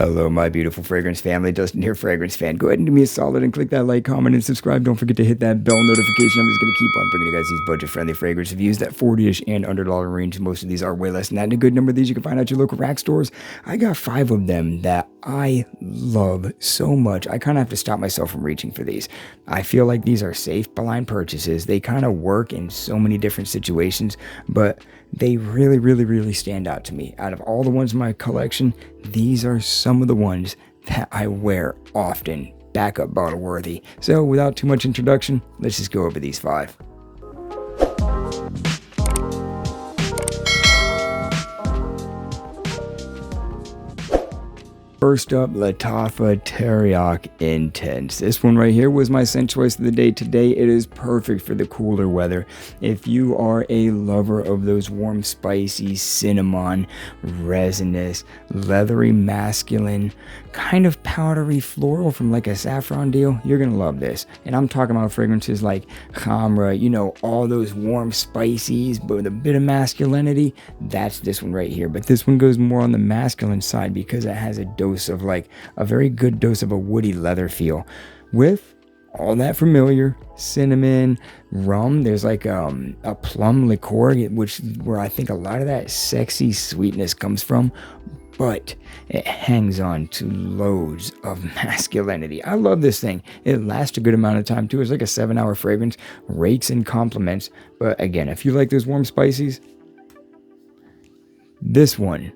Hello, my beautiful fragrance family. Dustin here, fragrance fan. Go ahead and do me a solid and click that like, comment, and subscribe. Don't forget to hit that bell notification. I'm just going to keep on bringing you guys these budget-friendly fragrance reviews that 40-ish and under dollar range. Most of these are way less than that. And a good number of these you can find at your local rack stores. I got 5 of them that I love so much. I kind of have to stop myself from reaching for these. I feel like these are safe blind purchases. They kind of work in so many different situations, but they really stand out to me. Out of all the ones in my collection, these are some of the ones that I wear often, backup bottle worthy. So without too much introduction, let's just go over these 5. First up, Lattafa Teriaq Intense. This one right here was my scent choice of the day today. It is perfect for the cooler weather. If you are a lover of those warm, spicy, cinnamon, resinous, leathery, masculine, kind of powdery floral from like a saffron deal, you're going to love this. And I'm talking about fragrances like Khamra, you know, all those warm spices, but with a bit of masculinity. That's this one right here. But this one goes more on the masculine side because it has a dose of like a very good dose of a woody leather feel with all that familiar cinnamon, rum. There's like a plum liqueur, where I think a lot of that sexy sweetness comes from, but it hangs on to loads of masculinity. I love this thing. It lasts a good amount of time too. It's like a 7-hour fragrance, rates and compliments. But again, if you like those warm spices, this one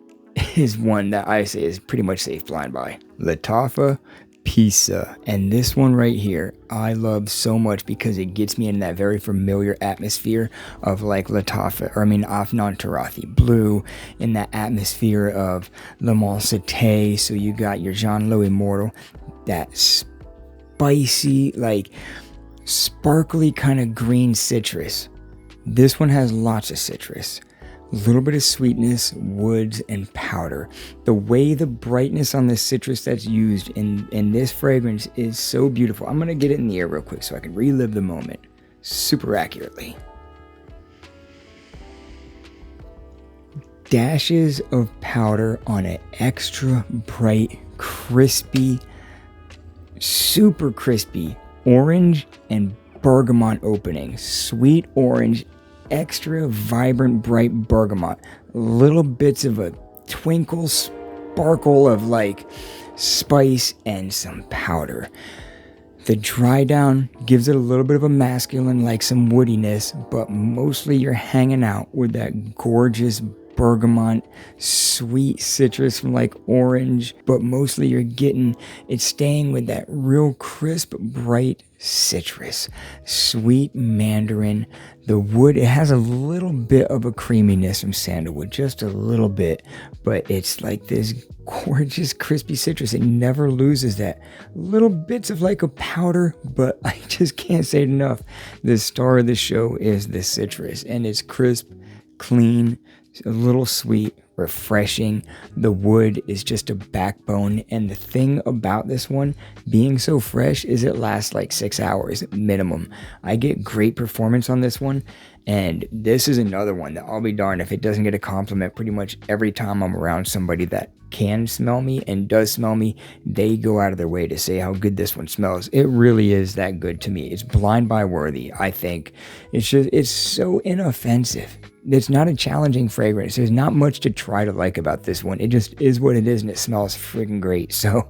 is one that I say is pretty much safe blind buy. Lattafa Pisa. And this one right here, I love so much because it gets me in that very familiar atmosphere of like Afnan Tarathi Blue, in that atmosphere of Le Mans Cité. So you got your Jean Lo Immortal, that spicy, like sparkly kind of green citrus. This one has lots of citrus. A little bit of sweetness, woods, and powder. The way the brightness on the citrus that's used in this fragrance is so beautiful. I'm going to get it in the air real quick so I can relive the moment super accurately. Dashes of powder on an extra bright, crispy, super crispy orange and bergamot opening. Sweet orange, extra vibrant, bright bergamot, little bits of a twinkle, sparkle of like spice and some powder. The dry down gives it a little bit of a masculine, like some woodiness, but mostly you're hanging out with that gorgeous bergamot, sweet citrus from like orange, but mostly it's staying with that real crisp, bright citrus, sweet mandarin. The wood, it has a little bit of a creaminess from sandalwood, just a little bit, but it's like this gorgeous crispy citrus. It never loses that. Little bits of like a powder, but I just can't say it enough. The star of the show is the citrus, and it's crisp, clean, a little sweet, refreshing. The wood is just a backbone, and the thing about this one being so fresh is it lasts like 6 hours minimum. I get great performance on this one, and this is another one that I'll be darned if it doesn't get a compliment pretty much every time I'm around somebody that can smell me and does smell me. They go out of their way to say how good this one smells. It really is that good to me. It's blind buy worthy, I think. It's so inoffensive. It's not a challenging fragrance. There's not much to try to like about this one. It just is what it is, and it smells freaking great. So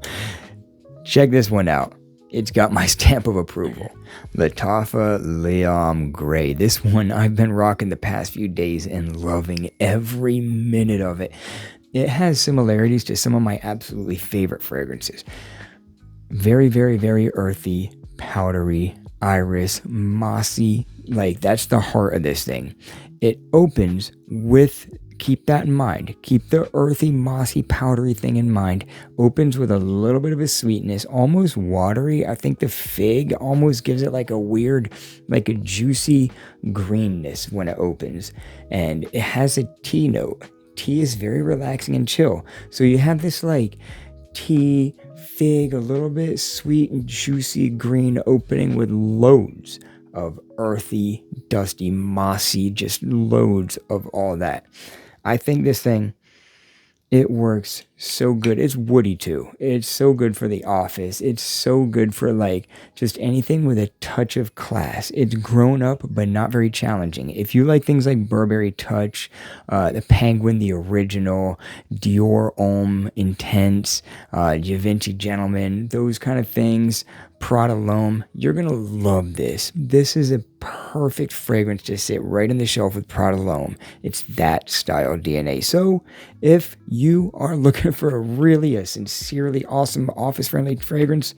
check this one out. It's got my stamp of approval. Lattafa Liam Gray. This one I've been rocking the past few days and loving every minute of it. It has similarities to some of my absolutely favorite fragrances. Very earthy, powdery, iris, mossy. Like, that's the heart of this thing. It opens with, keep that in mind, keep the earthy, mossy, powdery thing in mind. Opens with a little bit of a sweetness, almost watery. I think the fig almost gives it like a weird, like a juicy greenness when it opens. And it has a tea note. Tea is very relaxing and chill. So you have this like tea, fig, a little bit sweet and juicy green opening with loads of earthy, dusty, mossy, just loads of all that. I think this thing It works so good. It's woody too. It's so good for the office. It's so good for like just anything with a touch of class. It's grown up, but not very challenging. If you like things like Burberry Touch, the Penguin, the original, Dior Homme Intense, Givenchy Gentleman, those kind of things, Prada L'Homme, you're going to love this. This is a perfect fragrance to sit right on the shelf with Prada L'Homme. It's that style DNA. So if you are looking for a sincerely awesome office-friendly fragrance,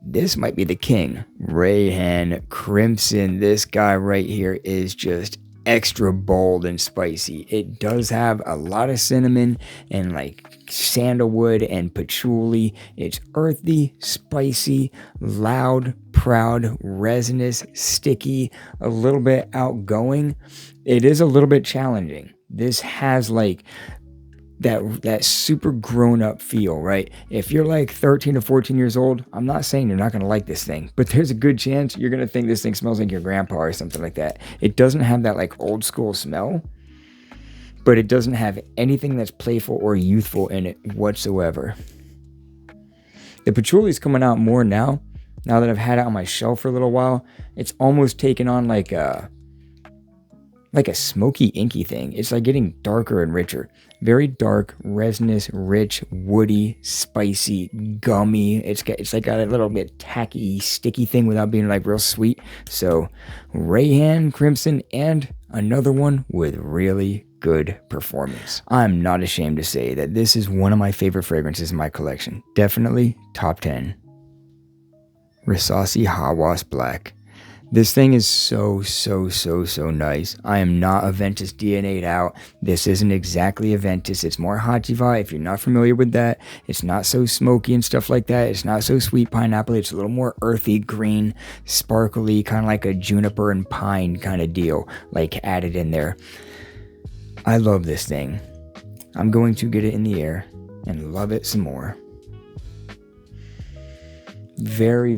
this might be the king. Rayhaan Crimson. This guy right here is just extra bold and spicy. It does have a lot of cinnamon and like sandalwood and patchouli. It's earthy, spicy, loud, proud, resinous, sticky, a little bit outgoing. It is a little bit challenging. This has like that super grown up feel, right? If you're like 13 to 14 years old, I'm not saying you're not going to like this thing, but there's a good chance you're going to think this thing smells like your grandpa or something like that. It doesn't have that like old school smell, but it doesn't have anything that's playful or youthful in it whatsoever. The patchouli is coming out more now that I've had it on my shelf for a little while. It's almost taken on like a smoky, inky thing. It's like getting darker and richer. Very dark, resinous, rich, woody, spicy, gummy. It's like got a little bit tacky, sticky thing without being like real sweet. So Rayhaan Crimson, and another one with really good performance. I'm not ashamed to say that this is one of my favorite fragrances in my collection. Definitely top 10. Rasasi Hawas Black. This thing is so nice. I am not Aventus DNA'd out. This isn't exactly Aventus. It's more Hachiva. If you're not familiar with that, it's not so smoky and stuff like that. It's not so sweet pineapple. It's a little more earthy, green, sparkly, kind of like a juniper and pine kind of deal, like added in there. I love this thing. I'm going to get it in the air and love it some more. Very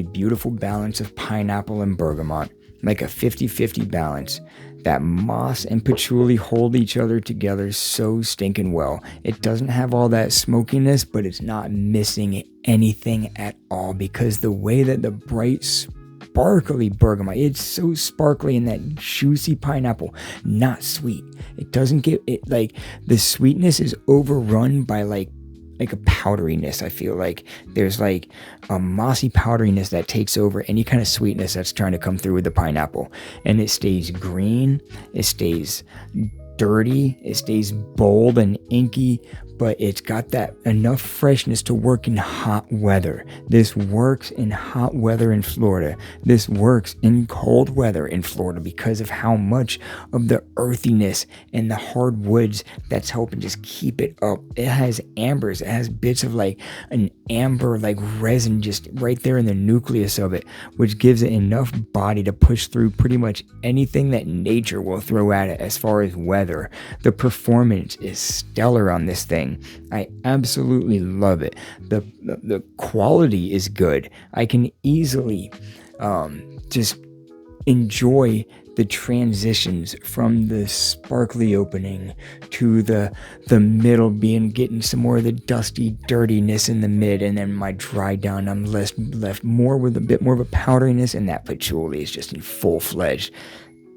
beautiful balance of pineapple and bergamot, like a 50-50 balance. That moss and patchouli hold each other together so stinking well. It doesn't have all that smokiness, but it's not missing anything at all, because the way that the bright sparkly bergamot, it's so sparkly, and that juicy pineapple, not sweet. It doesn't get it, like the sweetness is overrun by like a powderiness. I feel like there's like a mossy powderiness that takes over any kind of sweetness that's trying to come through with the pineapple. And it stays green, it stays dirty, it stays bold and inky, but it's got that enough freshness to work in hot weather. This works in hot weather in Florida. This works in cold weather in Florida because of how much of the earthiness and the hard woods that's helping just keep it up. It has ambers. It has bits of like an amber like resin just right there in the nucleus of it, which gives it enough body to push through pretty much anything that nature will throw at it as far as weather. The performance is stellar on this thing. I absolutely love it. The quality is good. I can easily just enjoy the transitions from the sparkly opening to the middle, getting some more of the dusty dirtiness in the mid, and then my dry down, I'm left more with a bit more of a powderiness, and that patchouli is just in full-fledged.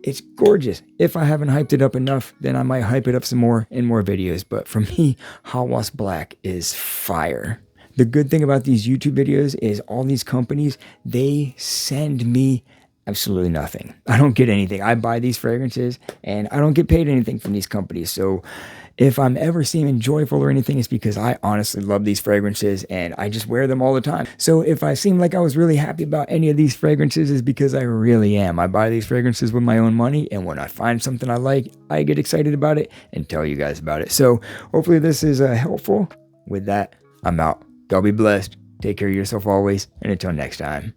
It's gorgeous. If I haven't hyped it up enough, then I might hype it up some more in more videos. But for me, Hawas Black is fire. The good thing about these YouTube videos is all these companies, they send me absolutely nothing. I don't get anything. I buy these fragrances and I don't get paid anything from these companies. So if I'm ever seeming joyful or anything, it's because I honestly love these fragrances and I just wear them all the time. So if I seem like I was really happy about any of these fragrances, it's because I really am. I buy these fragrances with my own money, and when I find something I like, I get excited about it and tell you guys about it. So hopefully this is helpful. With that, I'm out. Y'all be blessed. Take care of yourself always, and until next time.